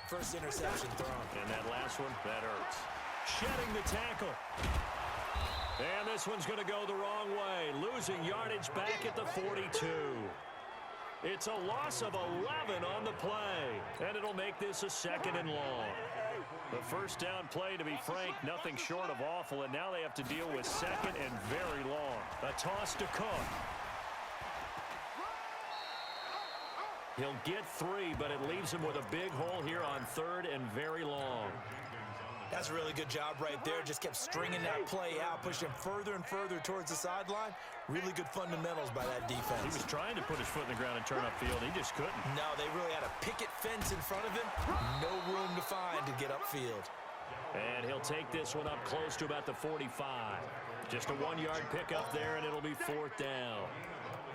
First interception thrown. And that last one, that hurts. Shedding the tackle. And this one's going to go the wrong way. Losing yardage back at the 42. It's a loss of 11 on the play. And it'll make this a 2nd and long. The first down play, to be frank, nothing short of awful. And now they have to deal with 2nd and very long. A toss to Cook. He'll get 3, but it leaves him with a big hole here on 3rd and very long. That's a really good job right there. Just kept stringing that play out, pushing him further and further towards the sideline. Really good fundamentals by that defense. He was trying to put his foot in the ground and turn upfield. He just couldn't. No, they really had a picket fence in front of him. No room to find to get upfield. And he'll take this one up close to about the 45. Just a 1-yard pickup there, and it'll be 4th down.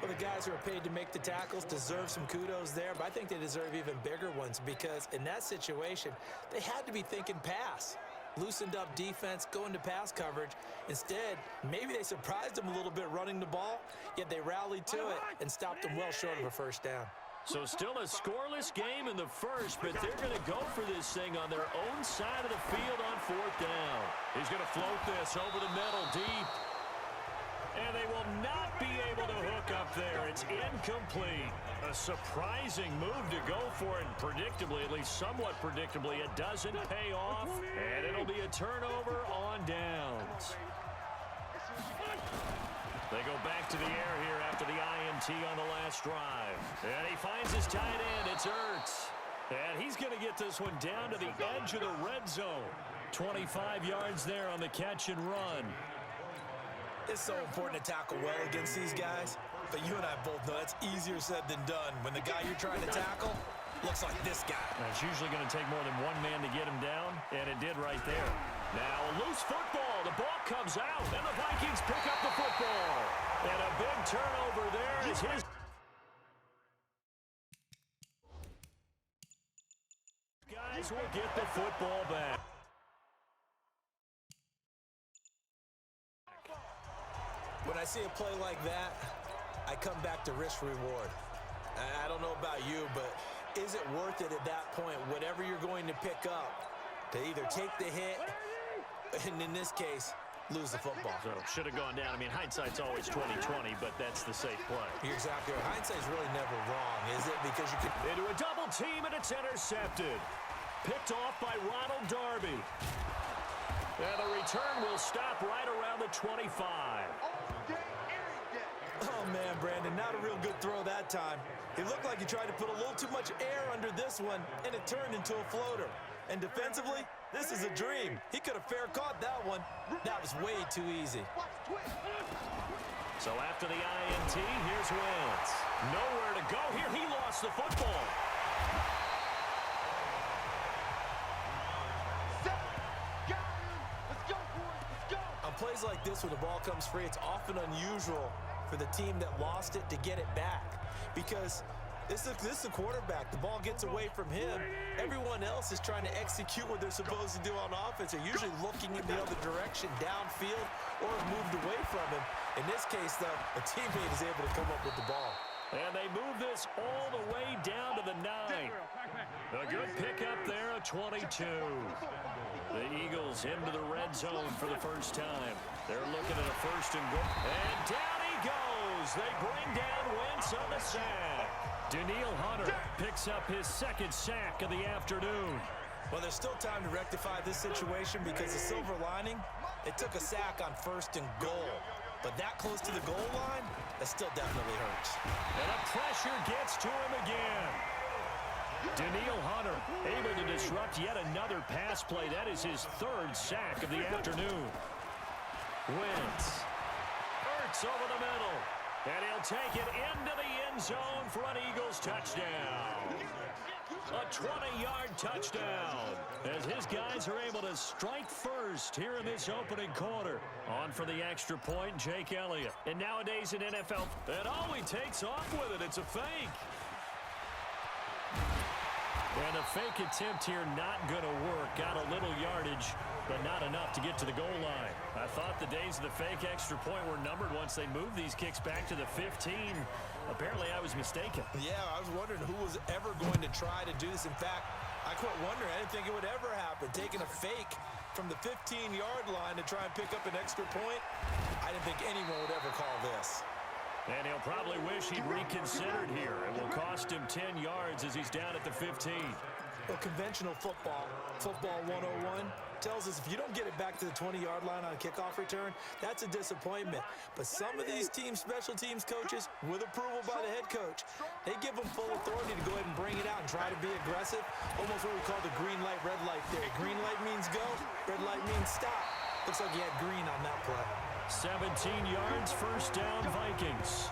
Well, the guys who are paid to make the tackles deserve some kudos there, but I think they deserve even bigger ones because in that situation, they had to be thinking pass. Loosened up defense, going to pass coverage. Instead, maybe they surprised them a little bit running the ball, yet they rallied to it and stopped them well short of a first down. So still a scoreless game in the first, but they're going to go for this thing on their own side of the field on 4th down. He's going to float this over the middle deep. And they will not be able to hook up there. It's incomplete. A surprising move to go for it. Predictably, at least somewhat predictably, it doesn't pay off. And it'll be a turnover on downs. They go back to the air here after the INT on the last drive. And he finds his tight end. It's Ertz. And he's going to get this one down to the edge of the red zone. 25 yards there on the catch and run. It's so important to tackle well against these guys, but you and I both know that's easier said than done when the guy you're trying to tackle looks like this guy. And it's usually going to take more than one man to get him down, and it did right there. Now a loose football. The ball comes out, and the Vikings pick up the football. And a big turnover there is his. Guys will get the football back. When I see a play like that, I come back to risk-reward. I don't know about you, but is it worth it at that point, whatever you're going to pick up, to either take the hit, and in this case, lose the football? So should have gone down. I mean, hindsight's always 20/20, but that's the safe play. You're exactly right. Hindsight's really never wrong, is it? Because you could... Into a double team, and it's intercepted. Picked off by Ronald Darby. And the return will stop right around the 25. Oh, man, Brandon, not a real good throw that time. It looked like he tried to put a little too much air under this one, and it turned into a floater. And defensively, this is a dream. He could have fair caught that one. That was way too easy. So after the INT, here's Wentz. Nowhere to go here. He lost the football. On plays like this, when the ball comes free, it's often unusual for the team that lost it to get it back. Because this is the quarterback. The ball gets away from him. Everyone else is trying to execute what they're supposed to do on offense. They're usually looking in the other direction, downfield, or have moved away from him. In this case, though, a teammate is able to come up with the ball. And they move this all the way down to the 9. A good pickup there, a 22. The Eagles into the red zone for the first time. They're looking at a 1st and goal. And down he goes. They bring down Wentz on the sack. Danielle Hunter picks up his 2nd sack of the afternoon. Well, there's still time to rectify this situation because the silver lining, it took a sack on 1st and goal. But that close to the goal line, that still definitely hurts. And the pressure gets to him again. Danielle Hunter able to disrupt yet another pass play. That is his 3rd sack of the afternoon. Wentz. Ertz over the middle. And he'll take it into the end zone for an Eagles touchdown. A 20-yard touchdown as his guys are able to strike first here in this opening quarter. On for the extra point, Jake Elliott. And nowadays in NFL, it always takes off with it. It's a fake. And a fake attempt here not going to work. Got a little yardage, but not enough to get to the goal line. I thought the days of the fake extra point were numbered once they moved these kicks back to the 15. Apparently, I was mistaken. Yeah, I was wondering who was ever going to try to do this. In fact, I quit wondering. I didn't think it would ever happen. Taking a fake from the 15-yard line to try and pick up an extra point, I didn't think anyone would ever call this. And he'll probably wish he'd reconsidered here. It will cost him 10 yards as he's down at the 15. Well, conventional football 101, tells us if you don't get it back to the 20-yard line on a kickoff return, that's a disappointment. But some of these special teams coaches, with approval by the head coach, they give them full authority to go ahead and bring it out and try to be aggressive. Almost what we call the green light, red light theory. Green light means go, red light means stop. Looks like he had green on that play. 17 yards, first down, Vikings.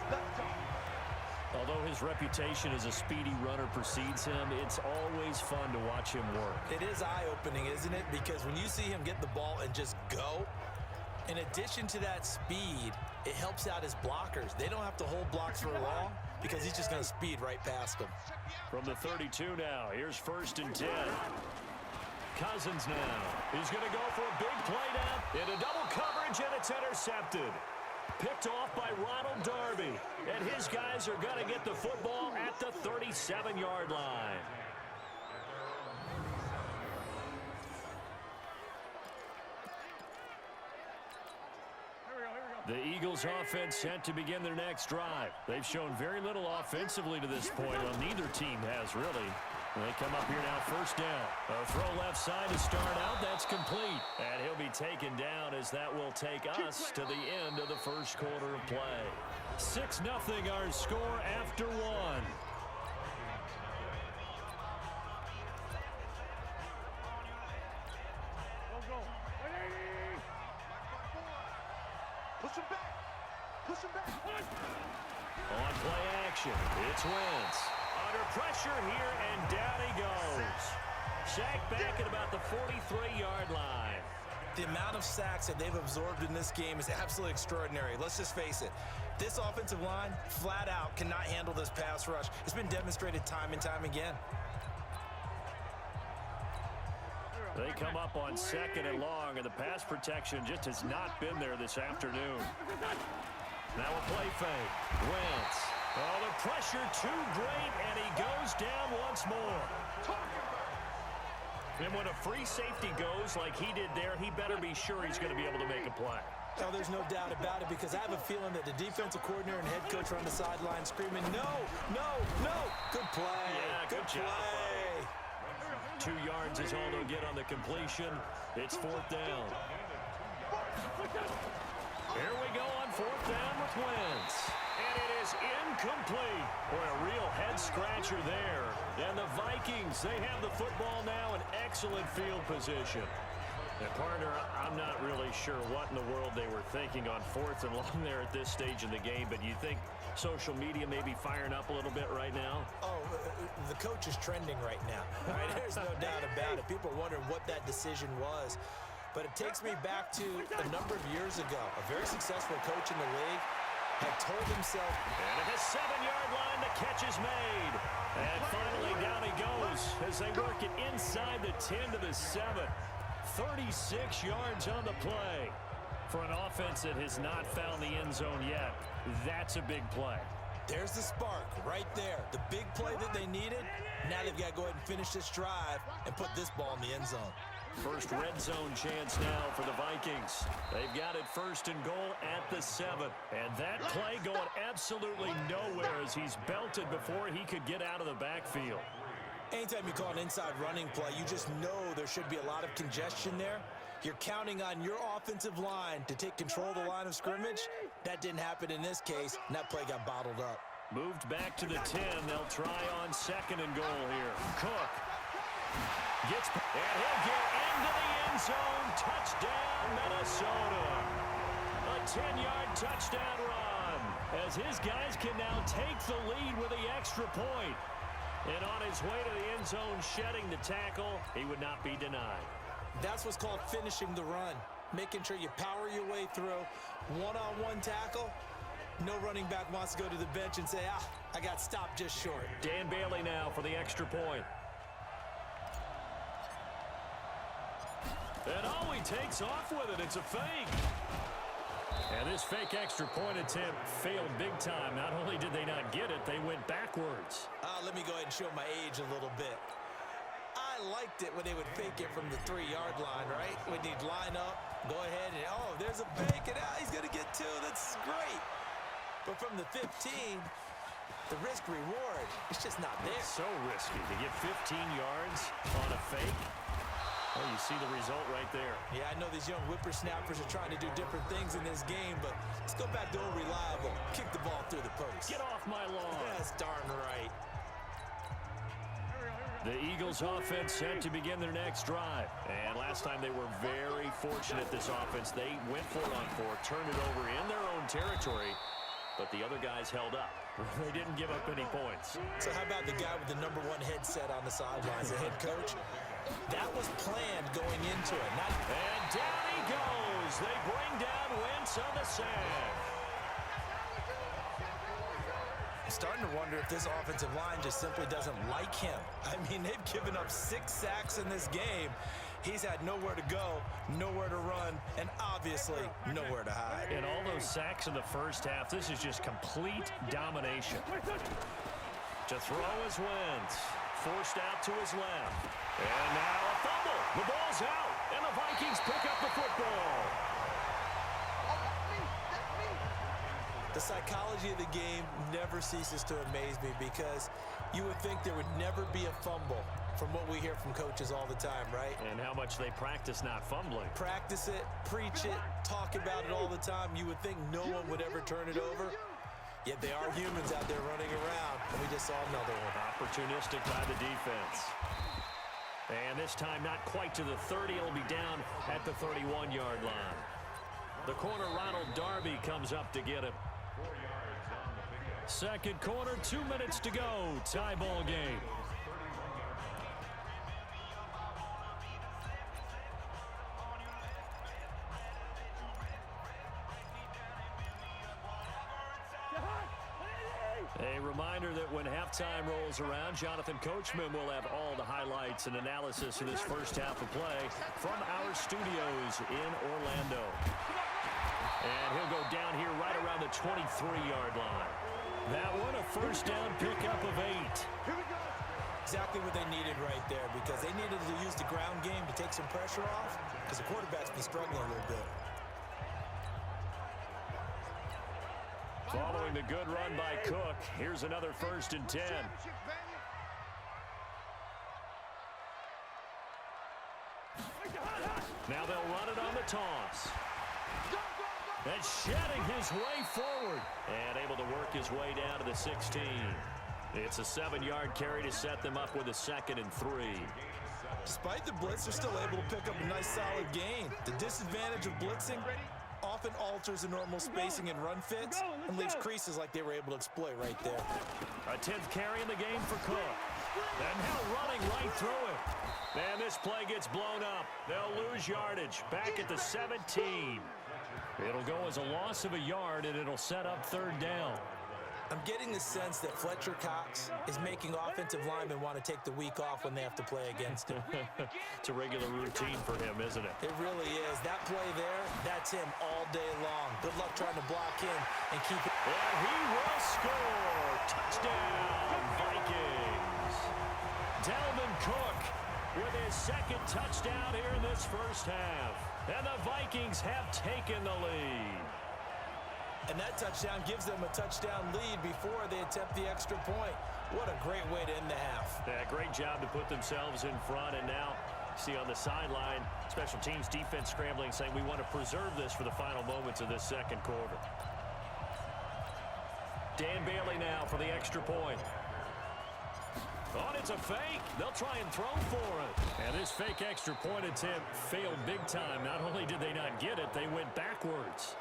Although his reputation as a speedy runner precedes him, it's always fun to watch him work. It is eye-opening, isn't it? Because when you see him get the ball and just go, in addition to that speed, it helps out his blockers. They don't have to hold blocks for long because he's just going to speed right past them. From the 32 now, here's 1st and 10. Cousins now. He's going to go for a big play now. Into double coverage, and it's intercepted. Picked off by Ronald Darby. And his guys are going to get the football at the 37-yard line. The Eagles offense set to begin their next drive. They've shown very little offensively to this point. Well, neither team has really. They come up here now, 1st down. A throw left side to start out. That's complete. And he'll be taken down as that will take us to the end of the first quarter of play. 6-0 our score after one. Push him back. Push him back. On play action, it's Wentz. Under pressure here, and down he goes. Sacked back at about the 43-yard line. The amount of sacks that they've absorbed in this game is absolutely extraordinary. Let's just face it. This offensive line, flat out, cannot handle this pass rush. It's been demonstrated time and time again. They come up on 2nd and long, and the pass protection just has not been there this afternoon. Now a play fake. Wentz. Oh, the pressure too great, and he goes down once more. And when a free safety goes like he did there, he better be sure he's going to be able to make a play. Oh, there's no doubt about it, because I have a feeling that the defensive coordinator and head coach are on the sideline screaming, no, no, no. Good play. Yeah, good job, play. 2 yards is all they'll get on the completion. It's 4th down. Here we go on 4th down with Wentz. And it is incomplete. Boy, a real head-scratcher there. And the Vikings, they have the football now in excellent field position. And, partner, I'm not really sure what in the world they were thinking on 4th and long there at this stage in the game, but you think social media may be firing up a little bit right now? Oh, the coach is trending right now. Right? There's no doubt about it. People are wondering what that decision was. But it takes me back to a number of years ago. A very successful coach in the league had told himself, and at the 7-yard line, the catch is made. And finally down he goes as they work it inside the 10 to the 7. 36 yards on the play. For an offense that has not found the end zone yet, that's a big play. There's the spark right there. The big play that they needed. Now they've got to go ahead and finish this drive and put this ball in the end zone. First red zone chance now for the Vikings. They've got it 1st and goal at the 7. And that play going absolutely nowhere as he's belted before he could get out of the backfield. Anytime you call an inside running play, you just know there should be a lot of congestion there. You're counting on your offensive line to take control of the line of scrimmage. That didn't happen in this case, and that play got bottled up. Moved back to the 10. They'll try on 2nd and goal here. Cook gets, and he'll get into the end zone. Touchdown, Minnesota. A 10-yard touchdown run as his guys can now take the lead with the extra point. And on his way to the end zone, shedding the tackle, he would not be denied. That's what's called finishing the run. Making sure you power your way through. One-on-one tackle. No running back wants to go to the bench and say, I got stopped just short. Dan Bailey now for the extra point. And he takes off with it. It's a fake. And this fake extra point attempt failed big time. Not only did they not get it, they went backwards. Let me go ahead and show my age a little bit. I liked it when they would fake it from the 3-yard line, right? When he'd line up, go ahead, and oh, there's a fake, and he's going to get 2. That's great. But from the 15, the risk-reward, it's just not there. It's so risky to get 15 yards on a fake. Oh, you see the result right there. Yeah, I know these young whippersnappers are trying to do different things in this game, but let's go back to old reliable. Kick the ball through the post. Get off my lawn. That's darn right. The Eagles offense set to begin their next drive. And last time they were very fortunate, this offense. They went for it on 4, turned it over in their own territory, but the other guys held up. They didn't give up any points. So how about the guy with the #1 headset on the sidelines, the head coach? That was planned going into it. And down he goes. They bring down Wentz on the sack. I'm starting to wonder if this offensive line just simply doesn't like him. I mean, they've given up 6 sacks in this game. He's had nowhere to go, nowhere to run, and obviously nowhere to hide. And all those sacks in the first half, this is just complete domination. To throw is Wentz. Forced out to his left. And now a fumble. The ball's out, and the Vikings pick up the football. The psychology of the game never ceases to amaze me because you would think there would never be a fumble from what we hear from coaches all the time, right? And how much they practice not fumbling. Practice it, preach it, talk about it all the time. You would think no one would ever turn it over. Yet they are humans out there running around, and we just saw another one. Opportunistic by the defense. And this time not quite to the 30. It'll be down at the 31-yard line. The corner, Ronald Darby, comes up to get him. Second quarter, 2 minutes to go. Tie ball game. A reminder that when halftime rolls around, Jonathan Coachman will have all the highlights and analysis of this first half of play from our studios in Orlando. And he'll go down here right around the 23-yard line. That one, a first down pickup of 8. Exactly what they needed right there because they needed to use the ground game to take some pressure off because the quarterback's been struggling a little bit. Following the good run by Cook, here's another 1st and 10. Now they'll run it on the toss. And shedding his way forward. And able to work his way down to the 16. It's a 7-yard carry to set them up with a 2nd and 3. Despite the blitz, they're still able to pick up a nice solid gain. The disadvantage of blitzing often alters the normal spacing and run fits and leaves creases like they were able to exploit right there. A 10th carry in the game for Cook. And now running right through it. And this play gets blown up. They'll lose yardage back at the 17. It'll go as a loss of a yard, and it'll set up 3rd down. I'm getting the sense that Fletcher Cox is making offensive linemen want to take the week off when they have to play against him. It's a regular routine for him, isn't it? It really is. That play there, that's him all day long. Good luck trying to block him and keep it. And he will score. Touchdown, Vikings. Dalvin Cook with his 2nd touchdown here in this first half. And the Vikings have taken the lead. And that touchdown gives them a touchdown lead before they attempt the extra point. What a great way to end the half. Yeah, great job to put themselves in front. And now, see on the sideline, special teams defense scrambling, saying we want to preserve this for the final moments of this 2nd quarter. Dan Bailey now for the extra point. Oh, it's a fake. They'll try and throw for it. And this fake extra point attempt failed big time. Not only did they not get it, they went backwards.